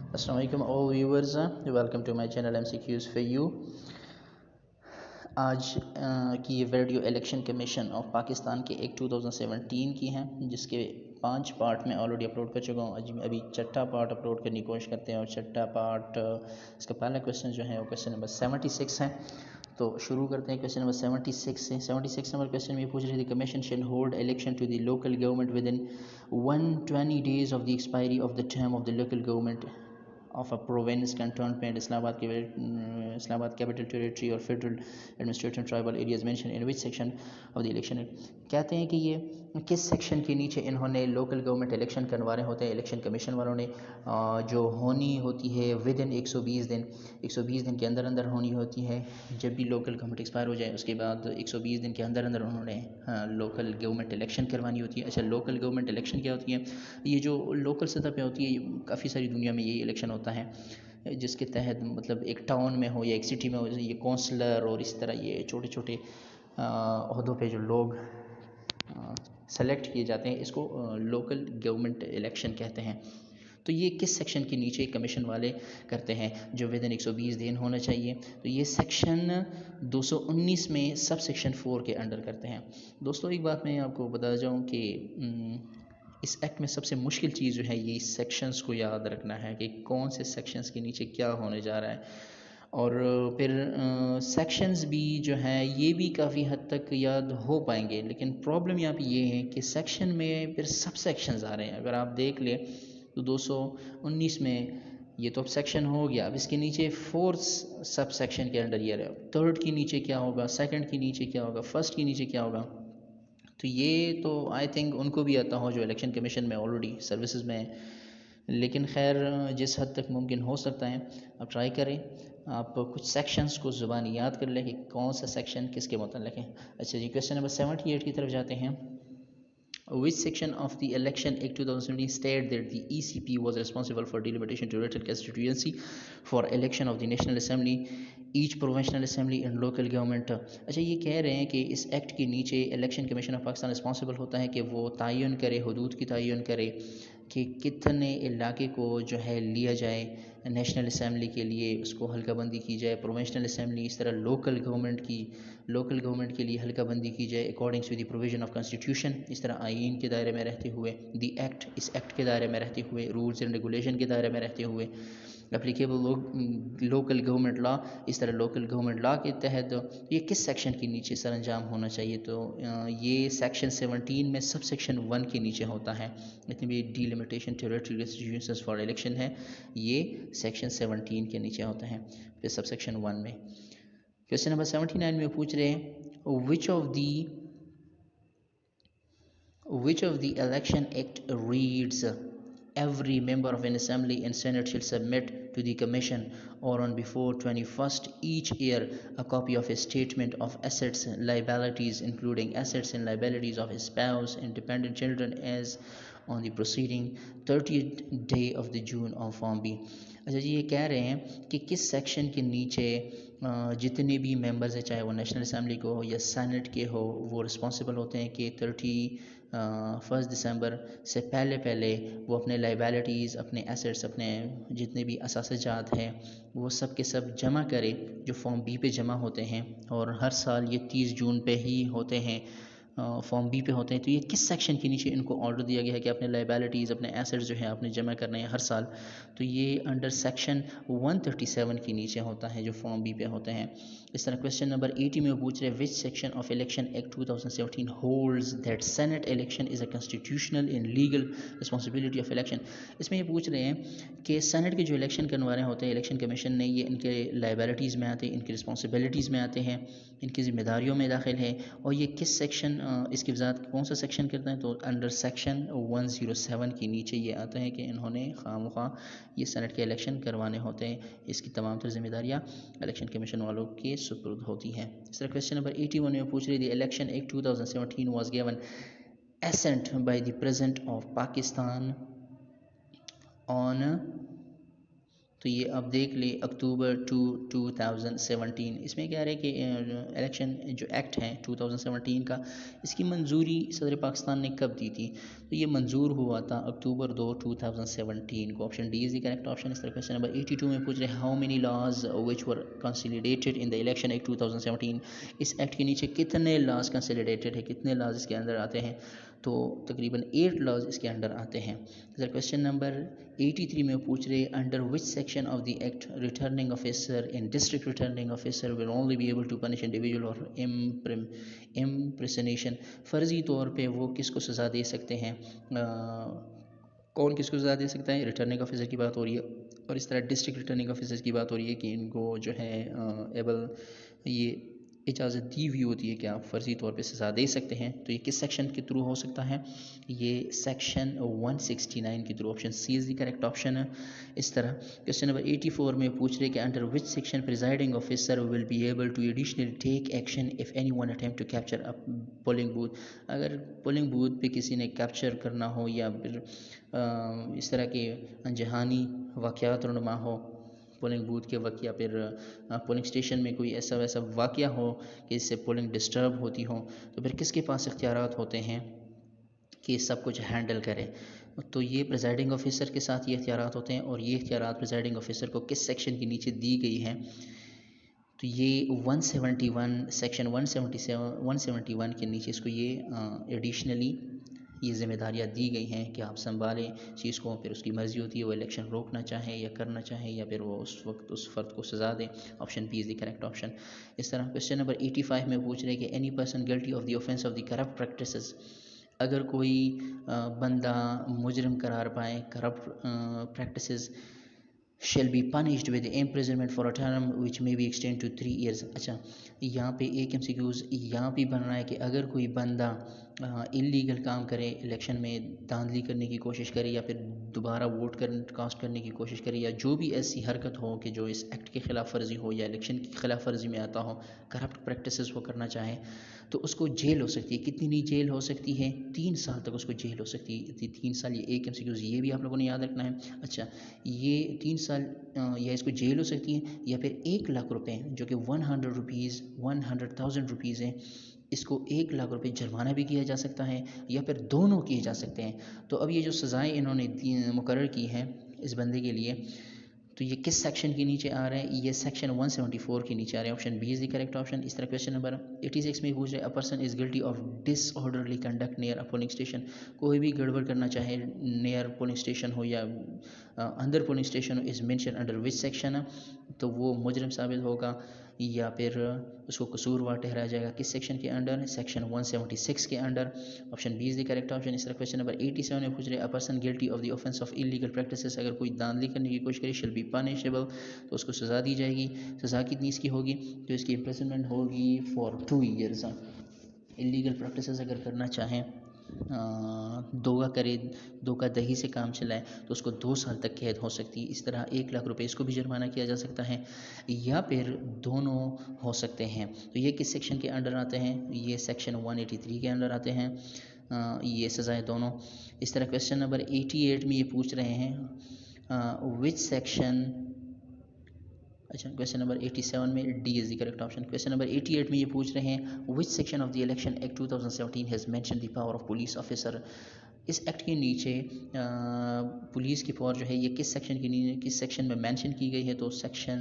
Assalamualaikum all viewers, welcome to my channel MCQs for you। आज की ये video election commission of Pakistan के एक 2017 की है, जिसके 5 पार्ट में ऑलरेडी अपलोड कर चुका हूँ। अभी छठा पार्ट अपलोड करने की कोशिश करते हैं और छठा पार्ट इसका पहला क्वेश्चन जो है वो क्वेश्चन नंबर 76 है। तो शुरू करते हैं क्वेश्चन नंबर 76 से। 76 नंबर क्वेश्चन में पूछ रही थी, commission shall hold election to the local government within 120 days of the expiry of the term of the local government of a province, cantonment, Islamabad capital territory or federal administrative tribal areas mentioned in which section of the election act। कहते हैं कि ये किस section के नीचे इन्होंने local government election करवाने होते हैं इलेक्शन कमीशन वालों ने, जो होनी होती है विद इन 120 दिन, 120 दिन के अंदर अंदर होनी होती है। जब भी लोकल गवर्नमेंट एक्सपायर हो जाए उसके बाद 120 दिन के अंदर अंदर उन्होंने लोकल गवर्नमेंट इलेक्शन करवानी होती है। अच्छा, लोकल गवर्नमेंट इलेक्शन क्या होती है? ये जो लोकल सतह पे होती है, काफ़ी सारी दुनिया में यही इलेक्शन होता है, जिसके तहत मतलब एक टाउन में हो या एक सिटी में हो, ये काउंसलर और इस तरह ये छोटे छोटे ओहदों पे जो लोग सेलेक्ट किए जाते हैं, इसको लोकल गवर्नमेंट इलेक्शन कहते हैं। तो ये किस सेक्शन के नीचे कमीशन वाले करते हैं, जो विद इन 120 दिन होना चाहिए? तो ये सेक्शन 219 में सब सेक्शन 4 के अंडर करते हैं। दोस्तों, एक बात मैं आपको बता जाऊं कि इस एक्ट में सबसे मुश्किल चीज़ जो है ये सेक्शंस को याद रखना है कि कौन से सेक्शंस के नीचे क्या होने जा रहा है। और फिर सेक्शंस भी जो है ये भी काफ़ी हद तक याद हो पाएंगे, लेकिन प्रॉब्लम यहाँ पे ये है कि सेक्शन में फिर सब सेक्शंस आ रहे हैं। अगर आप देख लें तो 219 में ये तो अब सेक्शन हो गया, अब इसके नीचे 4th सब सेक्शन के अंडर ये रहा। 3rd के नीचे क्या होगा, 2nd के नीचे क्या होगा, 1st के नीचे क्या होगा? तो ये तो आई थिंक उनको भी आता हो जो इलेक्शन कमीशन में ऑलरेडी सर्विसेज में है, लेकिन खैर जिस हद तक मुमकिन हो सकता है आप ट्राई करें, आप कुछ सेक्शंस को ज़ुबानी याद कर लें कि कौन सा सेक्शन किसके मतलब है। अच्छा जी, क्वेश्चन नंबर 78 की तरफ जाते हैं। Which section of the Election Act 2017 stated that the ECP was responsible for delimitation territorial constituency for election of the National Assembly, each provincial assembly and local government? अच्छा, ये कह रहे हैं कि इस एक्ट के नीचे election commission of Pakistan responsible होता है कि वो तयन करे, हदूद की तयन करे कि कितने इलाके को जो है लिया जाए नेशनल असम्बली के लिए, उसको हल्का बंदी की जाए, प्रोविंशनल असम्बली, इस तरह लोकल गवर्नमेंट के लिए हल्का बंदी की जाए according to the provision of constitution, इस तरह आइन के दायरे में रहते हुए, इस एक्ट के दायरे में रहते हुए, रूल्स एंड रेगुलेशन के दायरे में रहते हुए, एप्लीकेबल लोकल गवर्नमेंट लॉ, इस तरह लोकल गवर्नमेंट लॉ के तहत ये किस सेक्शन के नीचे सर अंजाम होना चाहिए? तो ये सेक्शन 17 में सब सेक्शन 1 के नीचे होता है। इतनी भी delimitation territory restrictions for election है, ये सेक्शन 17 के नीचे होता है, फिर सब सेक्शन 1 में। क्वेश्चन नंबर 79 में पूछ रहे हैं, which of the election act reads every member of an assembly and senate shall submit to the commission or on before 21st each year a copy of a statement of assets and liabilities, including assets and liabilities of his spouse and dependent children, as on the preceding 30th day of the June of Form B। अच्छा जी, ये कह रहे हैं कि किस section के नीचे जितने भी मेंबर्स हैं, चाहे वो नेशनल असम्बली को हो या सेनेट के हो, वो रिस्पॉन्सिबल होते हैं कि 31 दिसंबर से पहले वो अपने लाइबिलिटीज़, अपने एसेट्स, अपने जितने भी असासजात हैं वो सब के सब जमा करें, जो फॉर्म बी पे जमा होते हैं, और हर साल ये 30 जून पे ही होते हैं, फॉर्म बी पे होते हैं। तो ये किस सेक्शन के नीचे इनको ऑर्डर दिया गया है कि अपने लाइबिलिटीज़, अपने एसेट्स जो है आपने जमा करने हैं हर साल? तो ये अंडर सेक्शन 137 के नीचे होता है, जो फॉर्म बी पे होते हैं। इस तरह क्वेश्चन नंबर 80 में पूछ रहे हैं, which section of election act 2017 holds that senate election is a constitutional and legal responsibility of election? इसमें ये पूछ रहे हैं कि सेनेट के जो इलेक्शन करवाने होते हैं इलेक्शन कमीशन ने, ये इनके लाइबिलिटीज़ में आते हैं, इनकी रिस्पॉन्सिबिलिटीज़ में आते हैं, इनकी जिम्मेदारियों में दाखिल है, और ये किस सेक्शन, इसकी वजाहत कौन सा सेक्शन करता है? तो अंडर सेक्शन 107 के नीचे ये आता है कि इन्होंने खामखा ये सेनेट के इलेक्शन करवाने होते हैं, इसकी तमाम तर जिम्मेदारियाँ इलेक्शन कमीशन वालों के सुपुर्द होती हैं। इस तरह क्वेश्चन नंबर 81 में पूछ रही थी, election act 2017 was given assent by the President of Pakistan on तो ये आप देख ले अक्टूबर 2017, इसमें क्या है कि इलेक्शन जो एक्ट है 2017 का, इसकी मंजूरी सदर पाकिस्तान ने कब दी थी? तो ये मंजूर हुआ था अक्टूबर 2 2017 को। Option D is the correct option. इस तरह क्वेश्चन नंबर 82 में पूछ रहे हैं how many laws which were consolidated in the election act 2017। इस एक्ट के नीचे कितने लॉज कंसोलिडेटेड है, कितने लॉज इसके अंदर आते हैं? तो तकरीबन 8 लॉज इसके अंडर आते हैं। सर क्वेश्चन नंबर 83 में पूछ रहे under which section of the act returning officer in district returning officer will only be able to punish individual और इम्प्रेसनेशन। फ़र्जी तौर पे वो किसको सज़ा दे सकते हैं? कौन किसको सज़ा दे सकता है? रिटर्निंग ऑफिसर की बात हो रही है। और इस तरह डिस्ट्रिक्ट रिटर्निंग ऑफिसर की बात हो रही है कि इनको जो है एबल ये इजाज़त दी हुई होती है कि आप फ़र्ज़ी तौर पे सज़ा दे सकते हैं। तो ये किस सेक्शन के थ्रू हो सकता है? ये सेक्शन 169 के थ्रू। Option C is the correct option है। इस तरह क्वेश्चन नंबर 84 में पूछ रहे कि under which section presiding officer will be able to additionally take action if anyone attempt to capture a polling booth. अगर पोलिंग बूथ पे किसी ने कैप्चर करना हो या फिर इस तरह के अनजहानी वाक़यात रुनुमा हो पोलिंग बूथ के वक्त, या फिर पोलिंग स्टेशन में कोई ऐसा वैसा वाक़या हो कि इससे पोलिंग डिस्टर्ब होती हो, तो फिर किसके पास इख्तियारात होते हैं कि सब कुछ हैंडल करे? तो ये प्रिजाइडिंग ऑफिसर के साथ ये इख्तियारात होते हैं। और ये इख्तियारात प्रिजाइडिंग ऑफिसर को किस सेक्शन के नीचे दी गई हैं? तो ये 171 सेक्शन 171 के नीचे इसको ये एडिशनली ये ज़िम्मेदारियाँ दी गई हैं कि आप संभालें चीज़ को। फिर उसकी मर्ज़ी होती है वो इलेक्शन रोकना चाहे या करना चाहे, या फिर वो उस वक्त उस फ़र्द को सज़ा दें। Option B is the correct option. इस तरह क्वेश्चन नंबर 85 में पूछ रहे हैं कि any person guilty of the offence of the corrupt practices. अगर कोई बंदा मुजरिम करार पाए corrupt practices shall be punished with imprisonment for a term which may be extended to 3 years। अच्छा, यहाँ पे एक MCQs यहाँ भी बन रहा है कि अगर कोई बंदा इलीगल काम करे, इलेक्शन में धांधली करने की कोशिश करे, या फिर दोबारा वोट कास्ट करने की कोशिश करे, या जो भी ऐसी हरकत हो कि जो इस एक्ट के ख़िलाफ़ वर्जी हो या इलेक्शन की ख़िलाफ़ वर्जी में आता हो, करप्ट प्रैक्टिसेस वो करना चाहे, तो उसको जेल हो सकती है। कितनी नहीं जेल हो सकती है? 3 साल तक उसको जेल हो सकती है। 3 साल, ये एक MCQs ये भी आप लोगों ने याद रखना है। अच्छा, ये 3 साल या इसको जेल हो सकती है, या फिर 1 लाख रुपए जो कि 100,000 रुपीज़ हैं, इसको 1 लाख रुपए जुर्माना भी किया जा सकता है, या फिर दोनों किए जा सकते हैं। तो अब ये जो सज़ाएँ इन्होंने मुकर्रर की हैं इस बंदे के लिए, तो ये किस सेक्शन के नीचे आ रहे हैं? ये सेक्शन 174 के नीचे आ रहे हैं। Option B is the correct option. इस तरह क्वेश्चन नंबर 86 में पूछ रहे a person is guilty of disorderly conduct near a polling station. कोई भी गड़बड़ करना चाहे नियर पोलिंग स्टेशन हो या अंदर पोलिंग स्टेशन हो, is mention under which section, तो वो मुजरिम साबित होगा या फिर उसको कसूरवार ठहराया जाएगा। किस सेक्शन के अंडर? सेक्शन 176 के under. Option B is the correct option. इस तरह क्वेश्चन नंबर 87 में पूछ रहे a person guilty of the offence of illegal practices. अगर कोई धांधली करने की कोशिश करे शैल बी पनिशेबल, तो उसको सज़ा दी जाएगी। सज़ा कितनी इसकी होगी? तो इसकी इम्प्रिजनमेंट होगी फॉर 2 ईयर्स। इलीगल प्रैक्टिसेस अगर करना चाहें, धोखा करे, धोखा दही से काम चलाए, तो उसको 2 साल तक कैद हो सकती है। इस तरह 1 लाख रुपए इसको भी जुर्माना किया जा सकता है, या फिर दोनों हो सकते हैं। तो ये किस सेक्शन के अंडर आते हैं? ये सेक्शन 183 के अंडर आते हैं ये सज़ाएँ दोनों। इस तरह क्वेश्चन नंबर 88 में ये पूछ रहे हैं विच सेक्शन, अच्छा क्वेश्चन नंबर 87 में D is the correct option. Question number 88 में ये पूछ रहे हैं which section of the election act 2017 has mention the power of police officer. इस एक्ट के नीचे पुलिस की पावर जो है ये किस सेक्शन के नीचे, किस सेक्शन में मेंशन की गई है? तो सेक्शन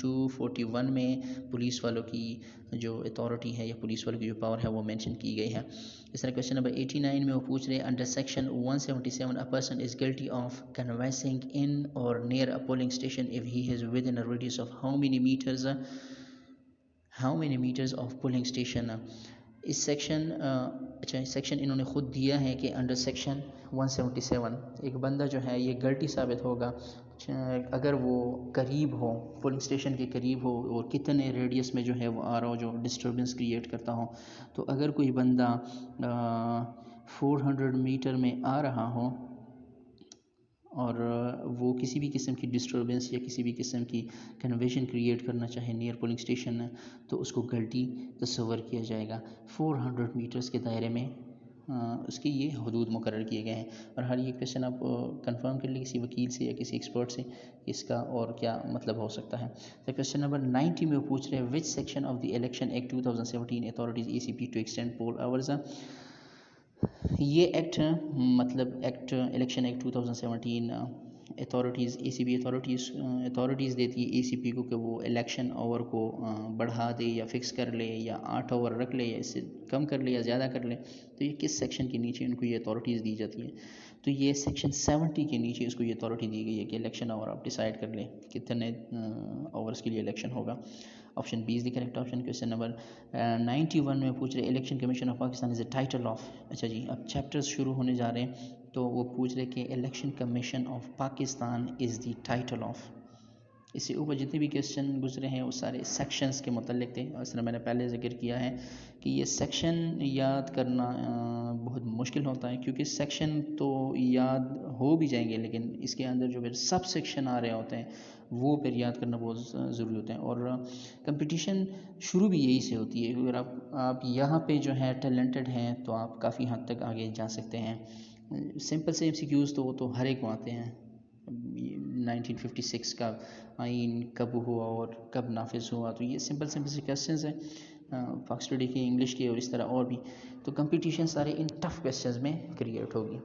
241 में पुलिस वालों की जो अथॉरिटी है या पुलिस वालों की जो पावर है वो मेंशन की गई है। इस तरह क्वेश्चन नंबर 89 में वो पूछ रहे हैं under section 177 a person is guilty of canvassing in or near a polling station if he is within a radius of how many metres of polling station. इस सेक्शन अच्छा इस section इन्होंने ख़ुद दिया है कि अंडर सेक्शन 177 एक बंदा जो है ये गलती साबित होगा अगर वो करीब हो, पोलिंग स्टेशन के करीब हो और कितने रेडियस में जो है वो आ रहा हो जो डिस्टर्बेंस क्रिएट करता हो। तो अगर कोई बंदा 400 मीटर में आ रहा हो और वो किसी भी किस्म की डिस्टर्बेंस या किसी भी किस्म की कन्वेशन क्रिएट करना चाहे नियर पोलिंग स्टेशन, तो उसको गलती तस्वर किया जाएगा। 400 मीटर्स के दायरे में उसके ये हदूद मुकर्रर किए गए हैं। और हर ये क्वेश्चन आप कंफर्म कर लीजिए किसी वकील से या किसी एक्सपर्ट से इसका और क्या मतलब हो सकता है। तो क्वेश्चन नंबर 90 में वो पूछ रहे हैं which section of the election act 2017 authorities ACP to extend poll hours. ये एक्ट मतलब act election act 2017 authorities ACP authorities देती है ACP को कि वो इलेक्शन आवर को बढ़ा दे या फिक्स कर ले या 8 आवर रख ले या इससे कम कर ले या ज़्यादा कर ले। तो ये किस सेक्शन के नीचे इनको ये अथॉरिटीज़ दी जाती है? तो ये सेक्शन 70 के नीचे इसको ये अथॉरिटी दी गई है कि इलेक्शन आवर आप डिसाइड कर लें कितने आवर्स के लिए इलेक्शन होगा। Option B is the correct option. Question number 91 में पूछ रहे election commission of Pakistan is the title of. अच्छा जी, अब चैप्टर्स शुरू होने जा रहे हैं तो वो पूछ रहे कि election commission of Pakistan is the title of. इससे ऊपर जितने भी क्वेश्चन गुजरे हैं वो सारे सेक्शंस के मतलब थे। और इस तरह मैंने पहले जिक्र किया है कि ये सेक्शन याद करना बहुत मुश्किल होता है क्योंकि सेक्शन तो याद हो भी जाएंगे लेकिन इसके अंदर जो फिर सब सेक्शन आ रहे होते हैं वो फिर याद करना बहुत ज़रूरी होता है। और कंपटीशन शुरू भी यही से होती है। अगर आप यहाँ पे जो है टैलेंटेड हैं तो आप काफ़ी हद तक आगे जा सकते हैं। सिंपल से MCQs तो वो तो हर एक को आते हैं। 1956 का आइन कब हुआ और कब नाफिज हुआ, तो ये सिंपल से क्वेश्चंस हैं फॉक्स स्टडी के, इंग्लिश के और इस तरह और भी। तो कंपटीशन सारे इन टफ क्वेश्चंस में क्रिएट होगी।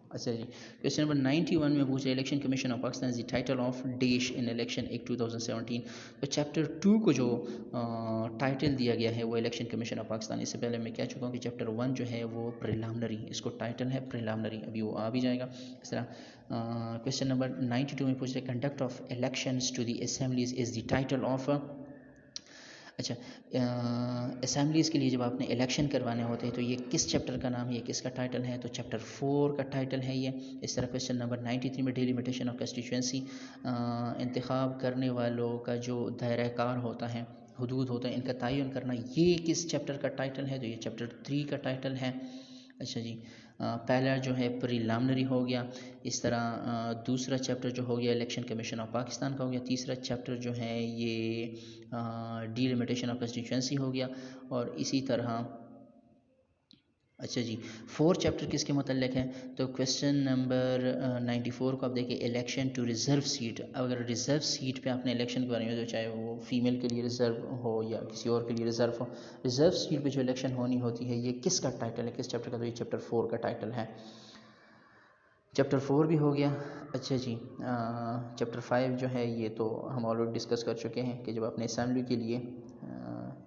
अच्छा जी, क्वेश्चन नंबर 91 में पूछे election commission of Pakistan is the title of dash in election act 2017। तो चैप्टर 2 को जो टाइटल दिया गया है वो इलेक्शन कमीशन ऑफ पाकिस्तान। इससे पहले मैं कह चुका हूँ कि चैप्टर 1 जो है वो प्रिलिमिनरी, इसको टाइटल है प्रिलिमिनरी, अभी वो आ भी जाएगा। इस तरह क्वेश्चन नंबर 92 में पूछ रहे conduct of elections to the assemblies is the title of. अच्छा, असेंबलीज़ के लिए जब आपने इलेक्शन करवाने होते हैं तो ये किस चैप्टर का नाम है, ये किसका टाइटल है? तो चैप्टर 4 का टाइटल है ये। इस तरह क्वेश्चन नंबर 93 में डिलिमिटेशन ऑफ कंस्टिट्यूएंसी, इंतखाब करने वालों का जो दायरा कार होता है, हदूद होता है, इनका तयन करना, ये किस चैप्टर का टाइटल है? तो ये चैप्टर 3 का टाइटल है। अच्छा जी, पहला जो है प्रिलिमिनरी हो गया। इस तरह दूसरा चैप्टर जो हो गया इलेक्शन कमीशन ऑफ पाकिस्तान का हो गया। तीसरा चैप्टर जो है ये डिलिमिटेशन ऑफ कंस्टिट्यूएंसी हो गया। और इसी तरह अच्छा जी, 4 चैप्टर किसके मतलब है? तो क्वेश्चन नंबर 94 को आप देखिए इलेक्शन टू रिज़र्व सीट। अगर रिज़र्व सीट पे आपने इलेक्शन करवानी हो तो चाहे वो फीमेल के लिए रिज़र्व हो या किसी और के लिए रिज़र्व हो, रिज़र्व सीट पे जो इलेक्शन होनी होती है ये किसका टाइटल है, किस चैप्टर का? तो ये चैप्टर 4 का टाइटल है। चैप्टर 4 भी हो गया। अच्छा जी, चैप्टर 5 जो है ये तो हम ऑलरेडी डिस्कस कर चुके हैं कि जब अपने असेंबली के लिए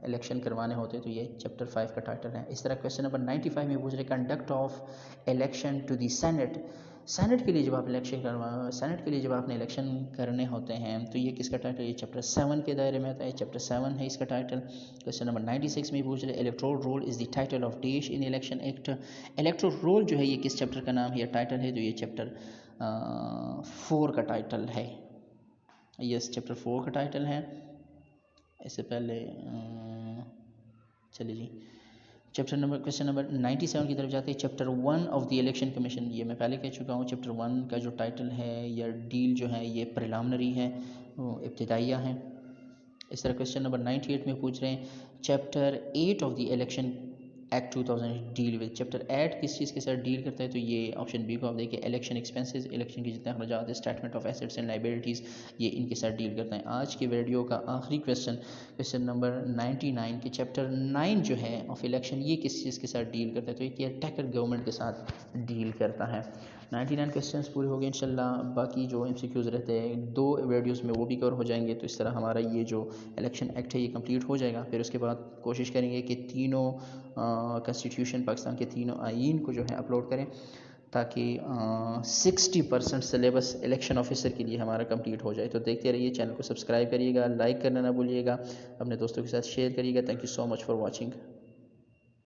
इलेक्शन करवाने होते हैं तो ये चैप्टर 5 का टाइटल है। इस तरह क्वेश्चन नंबर 95 में पूछ रहे conduct of election to the senate. Senate के लिए जब आप सेनेट के लिए जब आपने इलेक्शन करने होते हैं तो ये किसका टाइटल? ये चैप्टर 7 के दायरे में आता है। चैप्टर 7 है इसका टाइटल। क्वेश्चन नंबर 96 में पूछ रहे electoral roll is the title of dash in election act. Electoral roll जो है ये किस चैप्टर का नाम है या टाइटल है? तो ये चैप्टर 4 का टाइटल है। यस, चैप्टर 4 का टाइटल है। इससे पहले चलिए जी, क्वेश्चन नंबर 97 की तरफ जाते हैं। Chapter 1 of the election commission, ये मैं पहले कह चुका हूँ। चैप्टर 1 का जो टाइटल है या डील जो है ये प्रिलिमिनरी है, इब्तिदाइया है। इस तरह क्वेश्चन नंबर 98 में पूछ रहे हैं chapter 8 of the election act 2000 deal with. Chapter 8 किस चीज़ के साथ डील करता है? तो ये ऑप्शन बी को आप देखिए इलेक्शन एक्सपेंसेस, इलेक्शन के जितने अखराजात है, statement of assets and liabilities, ये इनके साथ डील करता है। आज के वीडियो का आखिरी क्वेश्चन नंबर 99 के चैप्टर 9 जो है ऑफ इलेक्शन, ये किस चीज़ के साथ डील करता है? तो ये केयरटेकर गवर्नमेंट के साथ डील करता है। 99 क्वेश्चंस पूरे हो गए इंशाल्लाह। बाकी जो MCQs रहते हैं 2 वीडियोस में वो भी कवर हो जाएंगे। तो इस तरह हमारा ये जो इलेक्शन एक्ट है ये कंप्लीट हो जाएगा। फिर उसके बाद कोशिश करेंगे कि तीनों कॉन्स्टिट्यूशन, पाकिस्तान के तीनों आइन को जो है अपलोड करें ताकि 60% सिलेबस इलेक्शन ऑफिसर के लिए हमारा कंप्लीट हो जाए। तो देखते रहिए, चैनल को सब्सक्राइब करिएगा, लाइक करना ना भूलिएगा, अपने दोस्तों के साथ शेयर करिएगा। Thank you so much for watching.